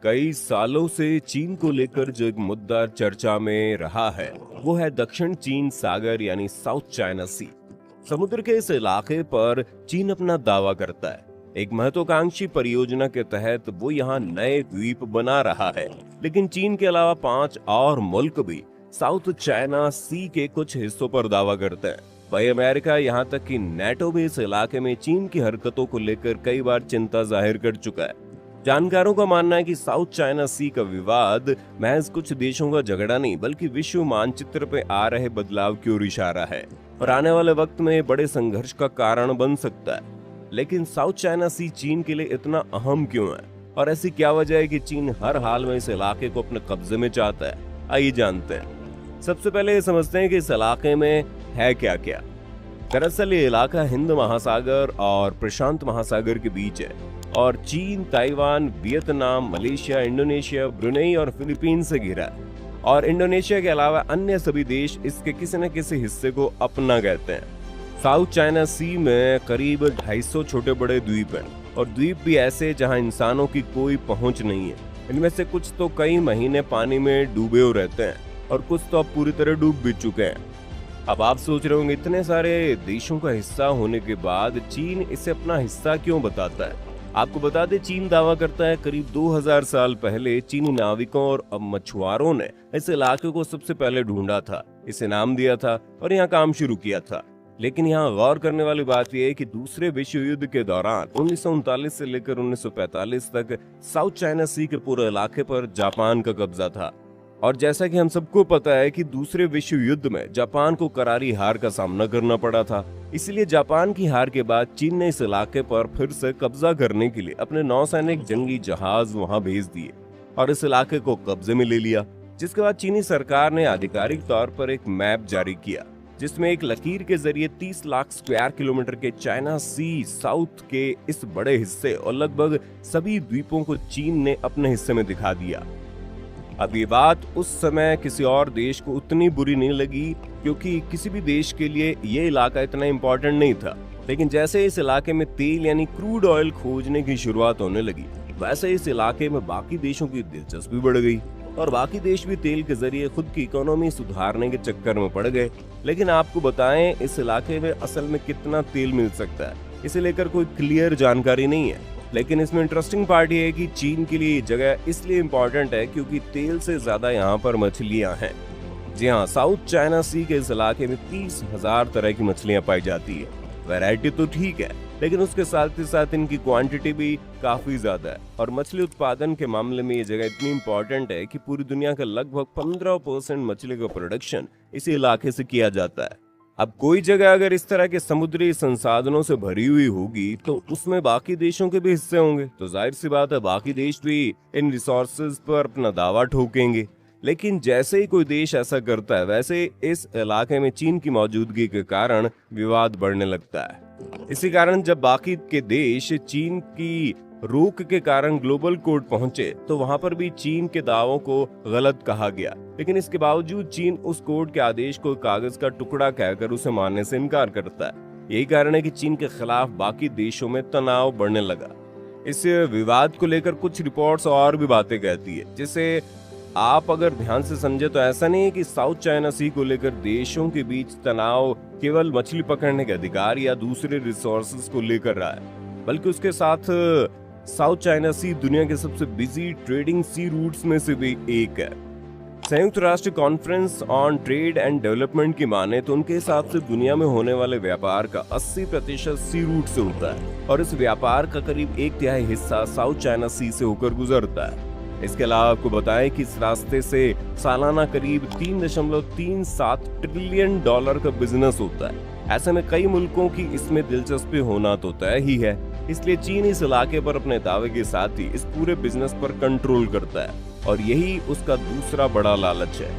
कई सालों से चीन को लेकर जो एक मुद्दा चर्चा में रहा है वो है दक्षिण चीन सागर यानी साउथ चाइना सी। समुद्र के इस इलाके पर चीन अपना दावा करता है। एक महत्वाकांक्षी परियोजना के तहत वो यहाँ नए द्वीप बना रहा है, लेकिन चीन के अलावा 5 और मुल्क भी साउथ चाइना सी के कुछ हिस्सों पर दावा करते हैं। वही अमेरिका यहाँ तक कि नेटो भी इस इलाके में चीन की हरकतों को लेकर कई बार चिंता जाहिर कर चुका है। जानकारों का मानना है कि साउथ चाइना सी का विवाद महज कुछ देशों का झगड़ा नहीं बल्कि विश्व मानचित्र पे आ रहे बदलाव की ओर इशारा है और आने वाले वक्त में बड़े संघर्ष का कारण बन सकता है। लेकिन साउथ चाइना सी चीन के लिए इतना अहम क्यों है और ऐसी क्या वजह है कि चीन हर हाल में इस इलाके को अपने कब्जे में चाहता है? आइए जानते हैं। सबसे पहले ये समझते हैं कि इस इलाके में है क्या क्या। दरअसल ये इलाका हिंद महासागर और प्रशांत महासागर के बीच है और चीन, Taiwan, Vietnam, Malaysia, Indonesia, Brunei और फिलीपींस से घिरा है। और इंडोनेशिया के अलावा अन्य सभी देश इसके किसी न किसी हिस्से को अपना कहते हैं। साउथ चाइना सी में करीब 250 छोटे बड़े द्वीप हैं और द्वीप भी ऐसे जहां इंसानों की कोई पहुंच नहीं है। इनमें से कुछ तो कई महीने पानी में डूबे हुए रहते हैं और कुछ तो अब पूरी तरह डूब भी चुके हैं। अब आप सोच रहे होंगे इतने सारे देशों का हिस्सा होने के बाद चीन इसे अपना हिस्सा क्यों बताता है? आपको बता दें, चीन दावा करता है करीब 2000 साल पहले चीनी नाविकों और मछुआरों ने इस इलाके को सबसे पहले ढूंढा था, इसे नाम दिया था और यहाँ काम शुरू किया था। लेकिन यहाँ गौर करने वाली बात यह है कि दूसरे विश्व युद्ध के दौरान 1939 से लेकर 1945 तक साउथ चाइना सी के पूरे इलाके पर जापान का कब्जा था। और जैसा कि हम सबको पता है कि दूसरे विश्व युद्ध में जापान को करारी हार का सामना करना पड़ा था। इसलिए जापान की हार के बाद चीन ने इस इलाके पर फिर से कब्जा करने के लिए अपने नौसैनिक जंगी जहाज वहां भेज दिए और इस इलाके को कब्जे में ले लिया। जिसके बाद चीनी सरकार ने आधिकारिक तौर पर एक मैप जारी किया जिसमें एक लकीर के जरिए 30 लाख स्क्वायर किलोमीटर के चाइना सी साउथ के इस बड़े हिस्से और लगभग सभी द्वीपों को चीन ने अपने हिस्से में दिखा दिया। अब ये बात उस समय किसी और देश को उतनी बुरी नहीं लगी क्योंकि किसी भी देश के लिए ये इलाका इतना इम्पोर्टेंट नहीं था। लेकिन जैसे इस इलाके में तेल यानी क्रूड ऑयल खोजने की शुरुआत होने लगी, वैसे इस इलाके में बाकी देशों की दिलचस्पी बढ़ गई और बाकी देश भी तेल के जरिए खुद की इकोनॉमी सुधारने के चक्कर में पड़ गए। लेकिन आपको बताएं, इस इलाके में असल में कितना तेल मिल सकता है, इसे लेकर कोई क्लियर जानकारी नहीं है। लेकिन इसमें इंटरेस्टिंग पार्ट ये है कि चीन के लिए ये जगह इसलिए इम्पोर्टेंट है क्योंकि तेल से ज्यादा यहाँ पर मछलियाँ हैं। जी हाँ, साउथ चाइना सी के इस इलाके में 30,000 तरह की मछलियाँ पाई जाती है। वैरायटी तो ठीक है, लेकिन उसके साथ ही साथ इनकी क्वांटिटी भी काफी ज्यादा है। और मछली उत्पादन के मामले में ये जगह इतनी इम्पोर्टेंट है कि पूरी दुनिया का लगभग 15% मछली का प्रोडक्शन इसी इलाके से किया जाता है। अब कोई जगह अगर इस तरह के समुद्री संसाधनों से भरी हुई होगी तो उसमें बाकी देशों के भी हिस्से होंगे, तो जाहिर सी बात है बाकी देश भी इन रिसोर्सेज पर अपना दावा ठोकेंगे। लेकिन जैसे ही कोई देश ऐसा करता है वैसे इस इलाके में चीन की मौजूदगी के कारण विवाद बढ़ने लगता है। इसी कारण जब बाकी के देश चीन की रोक के कारण ग्लोबल कोर्ट पहुंचे तो वहां पर भी चीन के दावों को गलत कहा गया। लेकिन इसके बावजूद चीन उस कोर्ट के आदेश को कागज का टुकड़ा कहकर उसे मानने से इनकार करता है। यही कारण है कि चीन के खिलाफ बाकी देशों में तनाव बढ़ने लगा। इस विवाद को लेकर कुछ रिपोर्ट्स और भी बातें कहती है, जिसे आप अगर ध्यान से समझे तो ऐसा नहीं है कि साउथ चाइना सी को लेकर देशों के बीच तनाव केवल मछली पकड़ने के अधिकार या दूसरे रिसोर्सेज को लेकर रहा है, बल्कि उसके साथ साउथ चाइना सी दुनिया के सबसे बिजी ट्रेडिंग सी रूट्स में से भी एक है। संयुक्त राष्ट्र conference on trade and development की माने तो उनके हिसाब से दुनिया में होने वाले व्यापार का 80% सी रूट से होता है और इस व्यापार का करीब 1/3 हिस्सा साउथ चाइना सी से होकर गुजरता है। इसके अलावा आपको बताएं कि इस रास्ते से सालाना करीब $3.37 ट्रिलियन का बिजनेस होता है। ऐसे में कई मुल्कों की इसमें दिलचस्पी होना तो तय ही है। इसलिए चीन इस इलाके पर अपने दावे के साथ ही इस पूरे बिजनेस पर कंट्रोल करता है और यही उसका दूसरा बड़ा लालच है।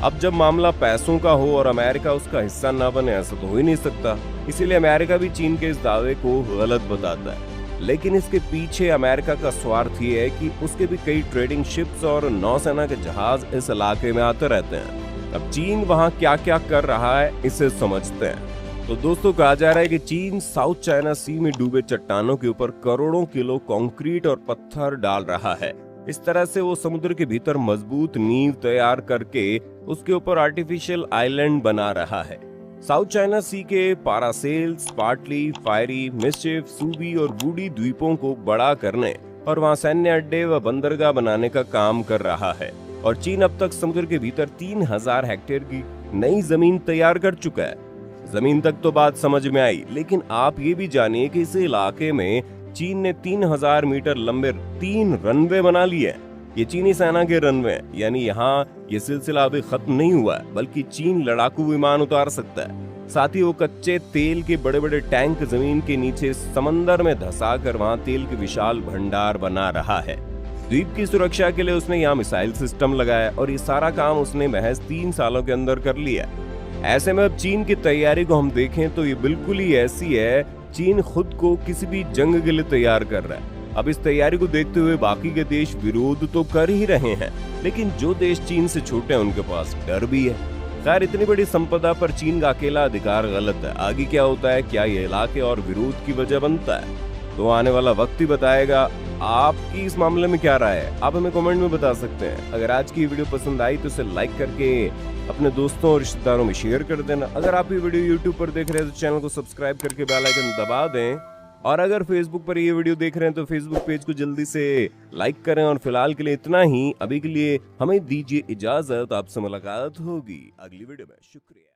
अब जब मामला पैसों का हो और अमेरिका उसका हिस्सा ना बने, ऐसा तो हो ही नहीं सकता। इसीलिए अमेरिका भी चीन के इस दावे को गलत बताता है। लेकिन इसके पीछे अमेरिका का स्वार्थ ये है कि उसके भी कई ट्रेडिंग शिप्स और नौसेना के जहाज इस इलाके में आते रहते हैं। अब चीन वहाँ क्या क्या कर रहा है इसे समझते हैं। तो दोस्तों, कहा जा रहा है कि चीन साउथ चाइना सी में डूबे चट्टानों के ऊपर करोड़ों किलो कंक्रीट और पत्थर डाल रहा है इस तरह से वो समुद्र के भीतर मजबूत नींव तैयार करके उसके ऊपर आर्टिफिशियल आइलैंड बना रहा है। साउथ चाइना सी के पारासेल्स, पाटली, फायरी, मिस्चिफ, सूबी और वुडी द्वीपों को बड़ा करने और वहां सैन्य अड्डे व बंदरगाह बनाने का काम कर रहा है। और चीन अब तक समुद्र के भीतर 3000 हेक्टेयर की नई जमीन तैयार कर चुका है। जमीन तक तो बात समझ में आई, लेकिन आप ये भी जानिए कि इस इलाके में चीन ने 3000 मीटर लंबे 3 रनवे बना लिए हैं। ये चीनी सेना के रनवे हैं, यानी यहाँ ये सिलसिला अभी खत्म नहीं हुआ है, बल्कि चीन लड़ाकू विमान उतार सकता है। साथ ही वो कच्चे तेल के बड़े बड़े टैंक जमीन के नीचे समंदर में धंसा कर वहाँ तेल के विशाल भंडार बना रहा है। द्वीप की सुरक्षा के लिए उसने यहाँ मिसाइल सिस्टम लगाया और ये सारा काम उसने महज 3 सालों के अंदर कर लिया। ऐसे में अब चीन की तैयारी को हम देखें तो ये बिल्कुल ही ऐसी है, चीन खुद को किसी भी जंग के लिए तैयार कर रहा है। अब इस तैयारी को देखते हुए बाकी के देश विरोध तो कर ही रहे हैं, लेकिन जो देश चीन से छोटे हैं उनके पास डर भी है। खैर, इतनी बड़ी संपदा पर चीन का अकेला अधिकार गलत है। आगे क्या होता है, क्या ये इलाके और विरोध की वजह बनता है, तो आने वाला वक्त ही बताएगा। आपकी इस मामले में क्या राय है, आप हमें कमेंट में बता सकते हैं। अगर आज की वीडियो पसंद आई तो इसे लाइक करके अपने दोस्तों और रिश्तेदारों में शेयर कर देना। अगर आप ये वीडियो YouTube पर देख रहे हैं तो चैनल को सब्सक्राइब करके बेल आइकन दबा दें। और अगर Facebook पर ये वीडियो देख रहे हैं तो Facebook पेज को जल्दी से लाइक करें। और फिलहाल के लिए इतना ही, अभी के लिए हमें दीजिए इजाजत। आपसे मुलाकात होगी अगली वीडियो में। शुक्रिया।